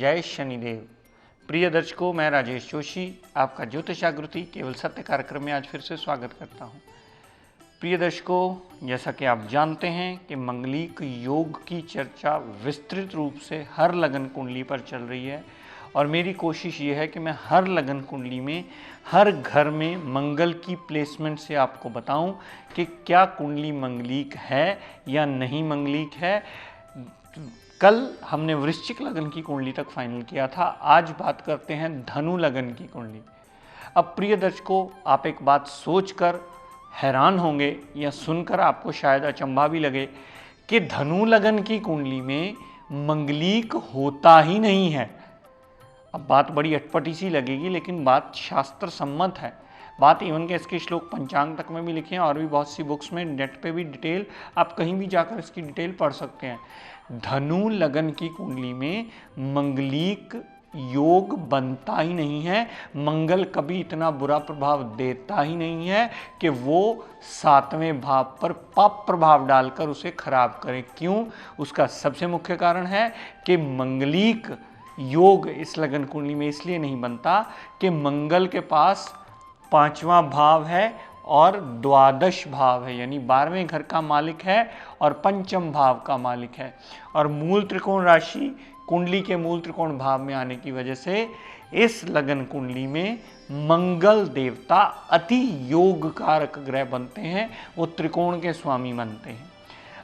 जय शनिदेव। प्रिय दर्शकों, मैं राजेश जोशी आपका ज्योतिष जागृति केवल सत्य कार्यक्रम में आज फिर से स्वागत करता हूं। प्रिय दर्शकों, जैसा कि आप जानते हैं कि मंगलिक योग की चर्चा विस्तृत रूप से हर लगन कुंडली पर चल रही है और मेरी कोशिश ये है कि मैं हर लगन कुंडली में हर घर में मंगल की प्लेसमेंट से आपको बताऊं कि क्या कुंडली मंगलिक है या नहीं मंगलिक है। कल हमने वृश्चिक लगन की कुंडली तक फाइनल किया था, आज बात करते हैं धनु लगन की कुंडली। अब प्रिय दर्शकों, आप एक बात सोचकर हैरान होंगे या सुनकर आपको शायद अचंभा भी लगे कि धनु लगन की कुंडली में मंगलिक होता ही नहीं है। अब बात बड़ी अटपटी सी लगेगी, लेकिन बात शास्त्र सम्मत है। बात इवन के इसके श्लोक पंचांग तक में भी लिखे हैं और भी बहुत सी बुक्स में, नेट पे भी डिटेल, आप कहीं भी जाकर इसकी डिटेल पढ़ सकते हैं। धनु लगन की कुंडली में मंगलिक योग बनता ही नहीं है। मंगल कभी इतना बुरा प्रभाव देता ही नहीं है कि वो 7वें भाव पर पाप प्रभाव डालकर उसे खराब करे। क्यों? उसका सबसे मुख्य कारण है कि मंगलिक योग इस लगन कुंडली में इसलिए नहीं बनता कि मंगल के पास 5वां भाव है और द्वादश भाव है, यानी 12वें घर का मालिक है और पंचम भाव का मालिक है। और मूल त्रिकोण राशि कुंडली के मूल त्रिकोण भाव में आने की वजह से इस लगन कुंडली में मंगल देवता अति योग कारक ग्रह बनते हैं, वो त्रिकोण के स्वामी बनते हैं।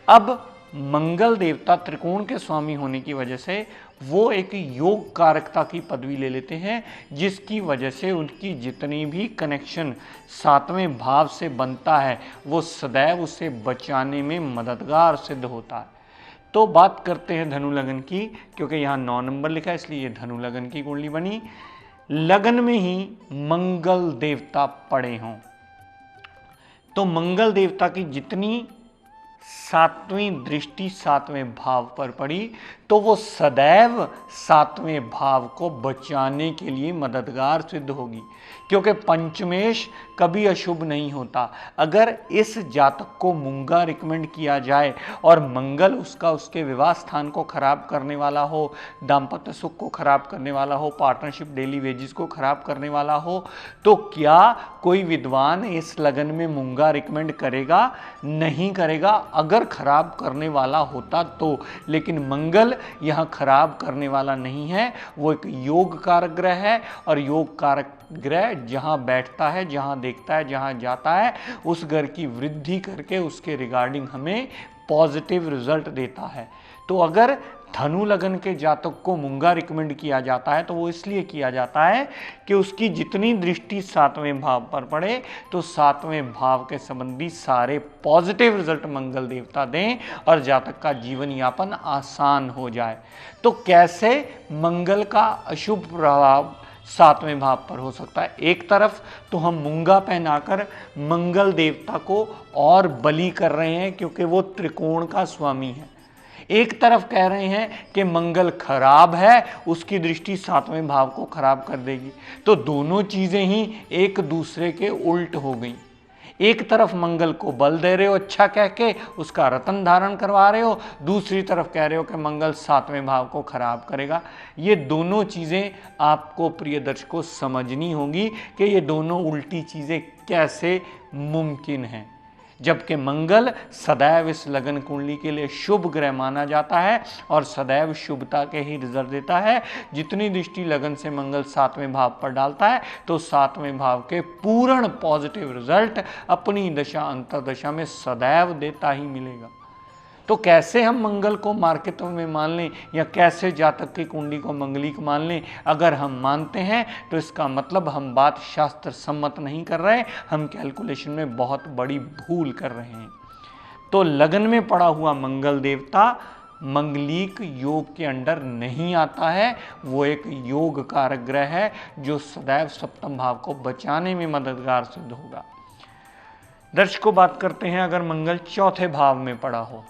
अब मंगल देवता त्रिकोण के स्वामी होने की वजह से वो एक योग कारकता की पदवी ले लेते हैं, जिसकी वजह से उनकी जितनी भी कनेक्शन 7वें भाव से बनता है वो सदैव उसे बचाने में मददगार सिद्ध होता है। तो बात करते हैं धनु लगन की, क्योंकि यहाँ 9 नंबर लिखा है इसलिए धनु लगन की कुंडली बनी। लगन में ही मंगल देवता पड़े हों तो मंगल देवता की जितनी 7वीं दृष्टि 7वें भाव पर पड़ी तो वो सदैव 7वें भाव को बचाने के लिए मददगार सिद्ध होगी, क्योंकि पंचमेश कभी अशुभ नहीं होता। अगर इस जातक को मूंगा रिकमेंड किया जाए और मंगल उसके विवाह स्थान को खराब करने वाला हो, दाम्पत्य सुख को खराब करने वाला हो, पार्टनरशिप डेली वेजेस को खराब करने वाला हो, तो क्या कोई विद्वान इस लगन में मूंगा रिकमेंड करेगा? नहीं करेगा, अगर खराब करने वाला होता तो। लेकिन मंगल यहाँ खराब करने वाला नहीं है, वो एक योग कारक ग्रह है और योग कारक ग्रह जहाँ बैठता है, जहाँ देखता है, जहाँ जाता है, उस घर की वृद्धि करके उसके रिगार्डिंग हमें पॉजिटिव रिजल्ट देता है। तो अगर धनु लगन के जातक को मूंगा रिकमेंड किया जाता है तो वो इसलिए किया जाता है कि उसकी जितनी दृष्टि 7वें भाव पर पड़े तो 7वें भाव के संबंधी सारे पॉजिटिव रिजल्ट मंगल देवता दें और जातक का जीवन यापन आसान हो जाए। तो कैसे मंगल का अशुभ प्रभाव 7वें भाव पर हो सकता है? एक तरफ तो हम मूंगा पहनाकर मंगल देवता को और बलि कर रहे हैं क्योंकि वो त्रिकोण का स्वामी है। एक तरफ कह रहे हैं कि मंगल खराब है, उसकी दृष्टि 7वें भाव को खराब कर देगी। तो दोनों चीजें ही एक दूसरे के उल्ट हो गई। एक तरफ मंगल को बल दे रहे हो अच्छा कह के, उसका रतन धारण करवा रहे हो, दूसरी तरफ कह रहे हो कि मंगल 7वें भाव को खराब करेगा। ये दोनों चीजें आपको प्रिय दर्शकों समझनी होगी कि ये दोनों उल्टी चीजें कैसे मुमकिन हैं, जबकि मंगल सदैव इस लगन कुंडली के लिए शुभ ग्रह माना जाता है और सदैव शुभता के ही रिजल्ट देता है। जितनी दृष्टि लगन से मंगल 7वें भाव पर डालता है तो 7वें भाव के पूर्ण पॉजिटिव रिजल्ट अपनी दशा अंतर्दशा में सदैव देता ही मिलेगा। तो कैसे हम मंगल को मार्केट में मान लें या कैसे जातक की कुंडली को मंगलिक मान लें? अगर हम मानते हैं तो इसका मतलब हम बात शास्त्र सम्मत नहीं कर रहे, हम कैलकुलेशन में बहुत बड़ी भूल कर रहे हैं। तो लगन में पड़ा हुआ मंगल देवता मंगलिक योग के अंडर नहीं आता है, वो एक योग कारक ग्रह है जो सदैव 7वें भाव को बचाने में मददगार सिद्ध होगा। दर्शकों, बात करते हैं अगर मंगल 4थे भाव में पड़ा हो,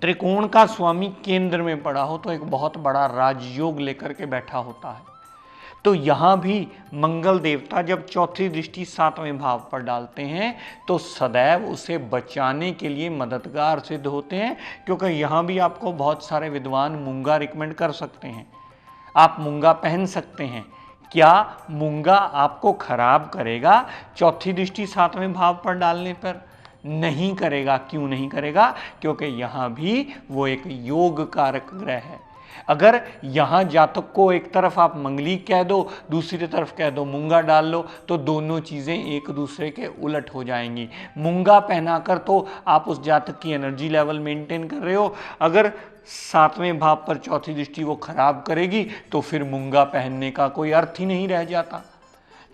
त्रिकोण का स्वामी केंद्र में पड़ा हो, तो एक बहुत बड़ा राजयोग लेकर के बैठा होता है। तो यहाँ भी मंगल देवता जब 4थी दृष्टि 7वें भाव पर डालते हैं तो सदैव उसे बचाने के लिए मददगार सिद्ध होते हैं, क्योंकि यहाँ भी आपको बहुत सारे विद्वान मूंगा रिकमेंड कर सकते हैं। आप मूंगा पहन सकते हैं। क्या मूंगा आपको खराब करेगा चौथी दृष्टि सातवें भाव पर डालने पर? नहीं करेगा। क्यों नहीं करेगा? क्योंकि यहां भी वो एक योग कारक ग्रह है। अगर यहां जातक को एक तरफ आप मंगली कह दो, दूसरी तरफ कह दो मूंगा डाल लो, तो दोनों चीजें एक दूसरे के उलट हो जाएंगी। मूंगा पहनाकर तो आप उस जातक की एनर्जी लेवल मेंटेन कर रहे हो, अगर सातवें भाव पर चौथी दृष्टि वो खराब करेगी तो फिर मूंगा पहनने का कोई अर्थ ही नहीं रह जाता।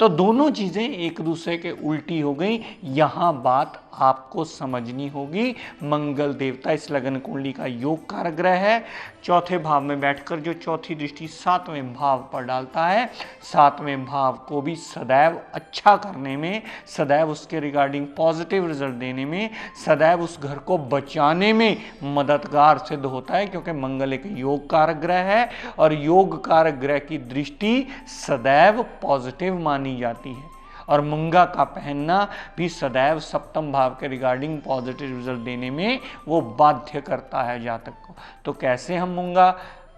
तो दोनों चीजें एक दूसरे के उल्टी हो गई। यहां बात आपको समझनी होगी। मंगल देवता इस लगन कुंडली का योग कारक ग्रह है। चौथे भाव में बैठकर जो चौथी दृष्टि सातवें भाव पर डालता है, सातवें भाव को भी सदैव अच्छा करने में, सदैव उसके रिगार्डिंग पॉजिटिव रिजल्ट देने में, सदैव उस घर को बचाने में मददगार सिद्ध होता है, क्योंकि मंगल एक योग कारक ग्रह है और योग कारक ग्रह की दृष्टि सदैव पॉजिटिव मानी जाती है। और मूंगा का पहनना भी सदैव सप्तम भाव के रिगार्डिंग पॉजिटिव रिजल्ट देने में वो बाध्य करता है जातक को। तो कैसे हम मूंगा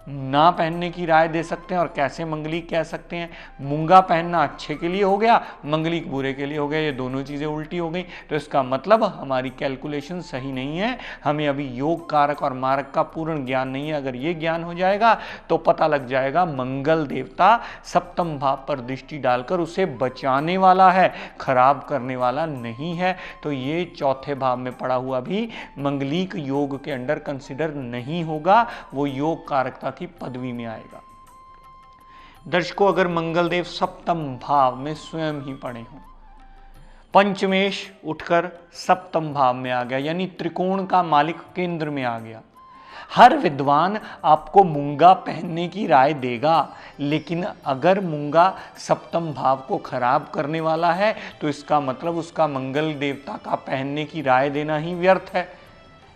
ना पहनने की राय दे सकते हैं और कैसे मंगली कह सकते हैं? मूंगा पहनना अच्छे के लिए हो गया, मंगली बुरे के लिए हो गया, ये दोनों चीज़ें उल्टी हो गई। तो इसका मतलब हमारी कैलकुलेशन सही नहीं है। हमें अभी योग कारक और मारक का पूर्ण ज्ञान नहीं है। अगर ये ज्ञान हो जाएगा तो पता लग जाएगा मंगल देवता सप्तम भाव पर दृष्टि डालकर उसे बचाने वाला है, खराब करने वाला नहीं है। तो ये चौथे भाव में पड़ा हुआ भी मंगलिक योग के अंडर कंसिडर नहीं होगा, वो योग कारकता की पदवी में आएगा। दर्शकों, अगर मंगलदेव सप्तम भाव में स्वयं ही पड़े हों, पंचमेश उठकर सप्तम भाव में आ गया, यानी त्रिकोण का मालिक केंद्र में आ गया, हर विद्वान आपको मूंगा पहनने की राय देगा। लेकिन अगर मूंगा सप्तम भाव को खराब करने वाला है तो इसका मतलब उसका मंगल देवता का पहनने की राय देना ही व्यर्थ है।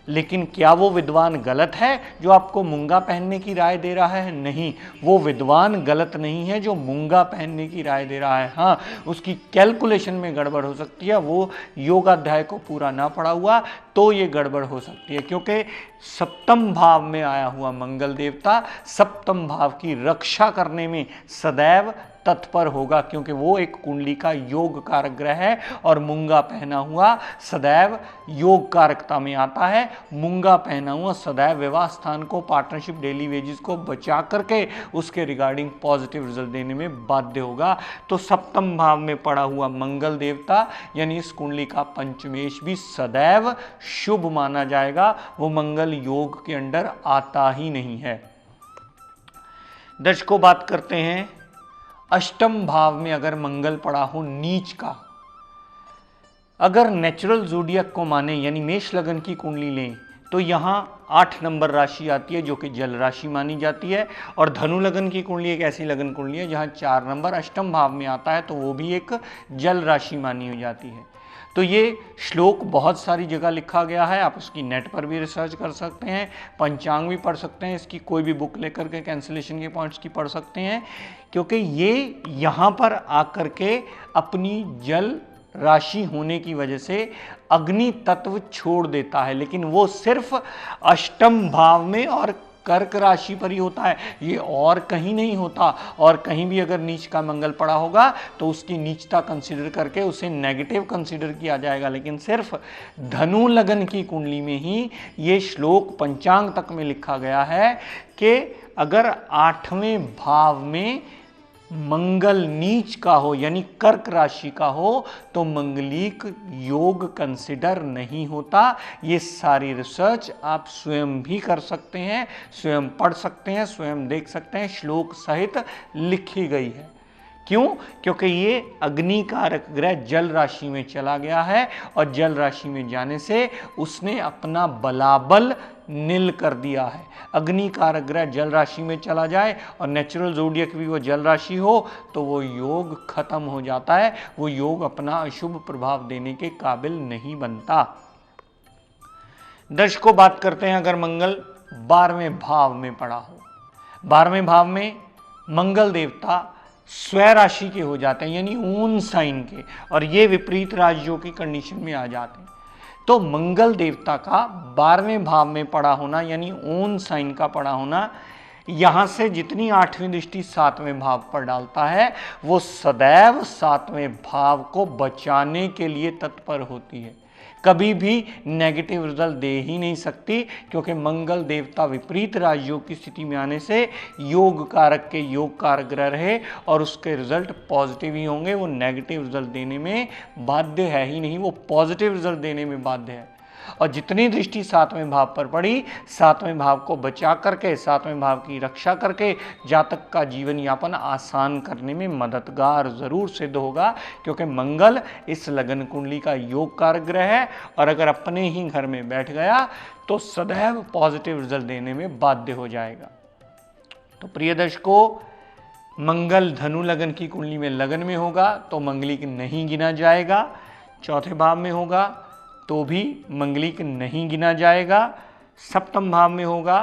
लेकिन क्या वो विद्वान गलत है जो आपको मूंगा पहनने की राय दे रहा है? नहीं, वो विद्वान गलत नहीं है जो मूंगा पहनने की राय दे रहा है। हाँ, उसकी कैलकुलेशन में गड़बड़ हो सकती है, वो योगाध्याय को पूरा ना पढ़ा हुआ तो ये गड़बड़ हो सकती है, क्योंकि सप्तम भाव में आया हुआ मंगल देवता सप्तम भाव की रक्षा करने में सदैव तत्पर होगा, क्योंकि वो एक कुंडली का योग कारक ग्रह है और मूंगा पहना हुआ सदैव योग कारकता में आता है। मूंगा पहना हुआ सदैव विवाह स्थान को, पार्टनरशिप, डेली वेजेस को बचा करके उसके रिगार्डिंग पॉजिटिव रिजल्ट देने में बाध्य होगा। तो सप्तम भाव में पड़ा हुआ मंगल देवता यानी इस कुंडली का पंचमेश भी सदैव शुभ माना जाएगा, वो मंगल योग के अंडर आता ही नहीं है। दर्शकों, बात करते हैं अष्टम भाव में अगर मंगल पड़ा हो नीच का। अगर नेचुरल ज़ोडियक को माने यानी मेष लगन की कुंडली लें तो यहाँ 8 नंबर राशि आती है जो कि जल राशि मानी जाती है, और धनु लगन की कुंडली एक ऐसी लगन कुंडली है जहाँ 4 नंबर अष्टम भाव में आता है तो वो भी एक जल राशि मानी हो जाती है। तो ये श्लोक बहुत सारी जगह लिखा गया है, आप उसकी नेट पर भी रिसर्च कर सकते हैं, पंचांग भी पढ़ सकते हैं, इसकी कोई भी बुक लेकर के कैंसिलेशन के पॉइंट्स की पढ़ सकते हैं, क्योंकि ये यहाँ पर आकर के अपनी जल राशि होने की वजह से अग्नि तत्व छोड़ देता है, लेकिन वो सिर्फ अष्टम भाव में और कर्क राशि पर ही होता है, ये और कहीं नहीं होता। और कहीं भी अगर नीच का मंगल पड़ा होगा तो उसकी नीचता कंसीडर करके उसे नेगेटिव कंसीडर किया जाएगा, लेकिन सिर्फ धनु लगन की कुंडली में ही ये श्लोक पंचांग तक में लिखा गया है कि अगर 8वें भाव में मंगल नीच का हो यानी कर्क राशि का हो तो मंगलिक योग कंसिडर नहीं होता। ये सारी रिसर्च आप स्वयं भी कर सकते हैं, स्वयं पढ़ सकते हैं, स्वयं देख सकते हैं, श्लोक सहित लिखी गई है। क्यों? क्योंकि ये अग्नि कारक ग्रह जल राशि में चला गया है और जल राशि में जाने से उसने अपना बलाबल नील कर दिया है। अग्नि कारक ग्रह जल राशि में चला जाए और नेचुरल ज़ोडियक भी वो जल राशि हो तो वो योग खत्म हो जाता है, वो योग अपना अशुभ प्रभाव देने के काबिल नहीं बनता। दर्शकों, बात करते हैं अगर मंगल 12वें भाव में पड़ा हो। 12वें भाव में मंगल देवता स्वय राशि के हो जाते हैं यानी ऊन साइन के, और ये विपरीत राशियों की कंडीशन में आ जाते हैं। तो मंगल देवता का 12वें भाव में पड़ा होना यानी ओन साइन का पड़ा होना, यहां से जितनी 8वीं दृष्टि 7वें भाव पर डालता है वो सदैव 7वें भाव को बचाने के लिए तत्पर होती है, कभी भी नेगेटिव रिजल्ट दे ही नहीं सकती, क्योंकि मंगल देवता विपरीत राजयोग की स्थिति में आने से योग कारक के योग कारक ग्रह रहे और उसके रिजल्ट पॉजिटिव ही होंगे। वो नेगेटिव रिजल्ट देने में बाध्य है ही नहीं, वो पॉजिटिव रिजल्ट देने में बाध्य है। और जितनी दृष्टि 7वें भाव पर पड़ी, 7वें भाव को बचा करके, 7वें भाव की रक्षा करके जातक का जीवन यापन आसान करने में मददगार जरूर सिद्ध होगा, क्योंकि मंगल इस लगन कुंडली का योग कारक ग्रह है और अगर अपने ही घर में बैठ गया तो सदैव पॉजिटिव रिजल्ट देने में बाध्य हो जाएगा। तो प्रिय दर्शकों, मंगल धनु लगन की कुंडली में लगन में होगा तो मंगलिक नहीं गिना जाएगा, चौथे भाव में होगा तो भी मंगलिक नहीं गिना जाएगा, सप्तम भाव में होगा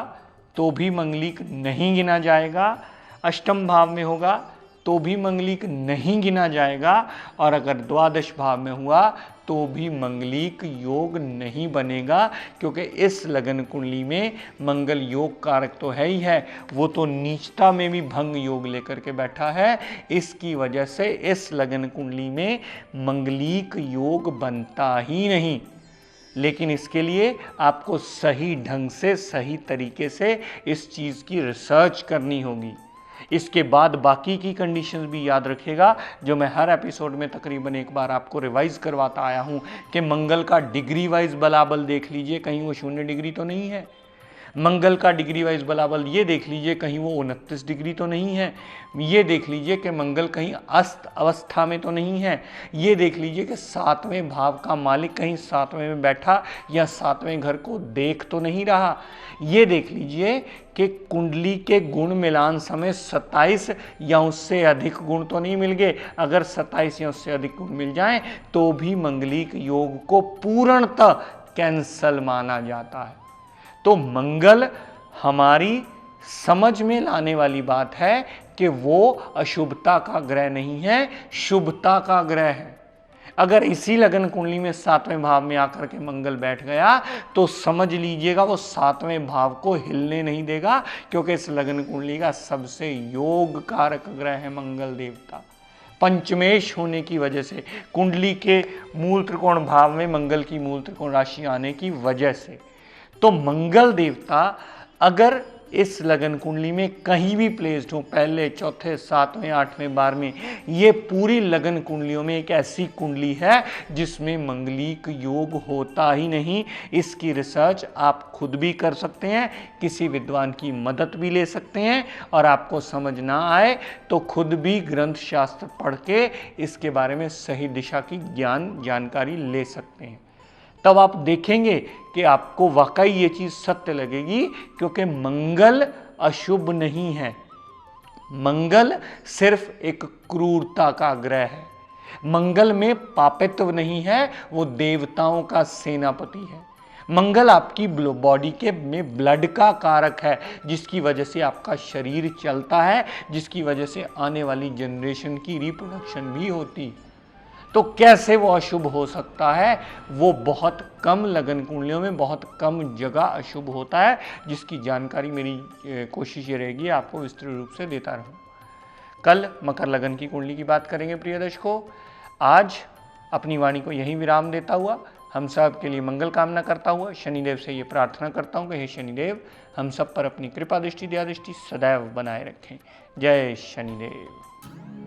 तो भी मंगलिक नहीं गिना जाएगा, अष्टम भाव में होगा तो भी मंगलिक नहीं गिना जाएगा और अगर द्वादश भाव में हुआ तो भी मंगलिक योग नहीं बनेगा, क्योंकि इस लगन कुंडली में मंगल योग कारक तो है ही है, वो तो नीचता में भी भंग योग लेकर के बैठा है। इसकी वजह से इस लगन कुंडली में मंगलिक योग बनता ही नहीं। लेकिन इसके लिए आपको सही ढंग से, सही तरीके से इस चीज़ की रिसर्च करनी होगी। इसके बाद बाकी की कंडीशंस भी याद रखिएगा, जो मैं हर एपिसोड में तकरीबन एक बार आपको रिवाइज करवाता आया हूं कि मंगल का डिग्री वाइज बलाबल देख लीजिए, कहीं वो 0 डिग्री तो नहीं है। मंगल का डिग्री वाइज बलाबल ये देख लीजिए, कहीं वो 29 डिग्री तो नहीं है। ये देख लीजिए कि मंगल कहीं अस्त अवस्था में तो नहीं है। ये देख लीजिए कि 7वें भाव का मालिक कहीं 7वें में बैठा या 7वें घर को देख तो नहीं रहा। ये देख लीजिए कि कुंडली के गुण मिलान समय 27 या उससे अधिक गुण तो नहीं मिल गए। अगर 27 या उससे अधिक गुण मिल जाएं तो भी मंगलिक योग को पूर्णतः कैंसल माना जाता है। तो मंगल हमारी समझ में लाने वाली बात है कि वो अशुभता का ग्रह नहीं है, शुभता का ग्रह है। अगर इसी लगन कुंडली में 7वें भाव में आकर के मंगल बैठ गया तो समझ लीजिएगा वो 7वें भाव को हिलने नहीं देगा, क्योंकि इस लगन कुंडली का सबसे योग कारक ग्रह है मंगल देवता। पंचमेश होने की वजह से, कुंडली के मूल त्रिकोण भाव में मंगल की मूल त्रिकोण राशि आने की वजह से, तो मंगल देवता अगर इस लगन कुंडली में कहीं भी प्लेस्ड हो, पहले, चौथे, 7वें, 8वें, 12वें, ये पूरी लगन कुंडलियों में एक ऐसी कुंडली है जिसमें मंगलिक योग होता ही नहीं। इसकी रिसर्च आप खुद भी कर सकते हैं, किसी विद्वान की मदद भी ले सकते हैं, और आपको समझ ना आए तो खुद भी ग्रंथ शास्त्र पढ़ के इसके बारे में सही दिशा की जानकारी ले सकते हैं। तब आप देखेंगे कि आपको वाकई ये चीज़ सत्य लगेगी, क्योंकि मंगल अशुभ नहीं है। मंगल सिर्फ एक क्रूरता का ग्रह है। मंगल में पापित्व नहीं है, वो देवताओं का सेनापति है। मंगल आपकी बॉडी के में ब्लड का कारक है, जिसकी वजह से आपका शरीर चलता है, जिसकी वजह से आने वाली जनरेशन की रिप्रोडक्शन भी होती है। तो कैसे वो अशुभ हो सकता है? वो बहुत कम लगन कुंडलियों में बहुत कम जगह अशुभ होता है, जिसकी जानकारी मेरी कोशिश ये रहेगी आपको विस्तृत रूप से देता रहूं। कल मकर लगन की कुंडली की बात करेंगे प्रिय दर्शकों। आज अपनी वाणी को यहीं विराम देता हुआ हम सब के लिए मंगल कामना करता हुआ शनिदेव से ये प्रार्थना करता हूँ कि हे शनिदेव हम सब पर अपनी कृपा दृष्टि दया दृष्टि सदैव बनाए रखें। जय शनिदेव।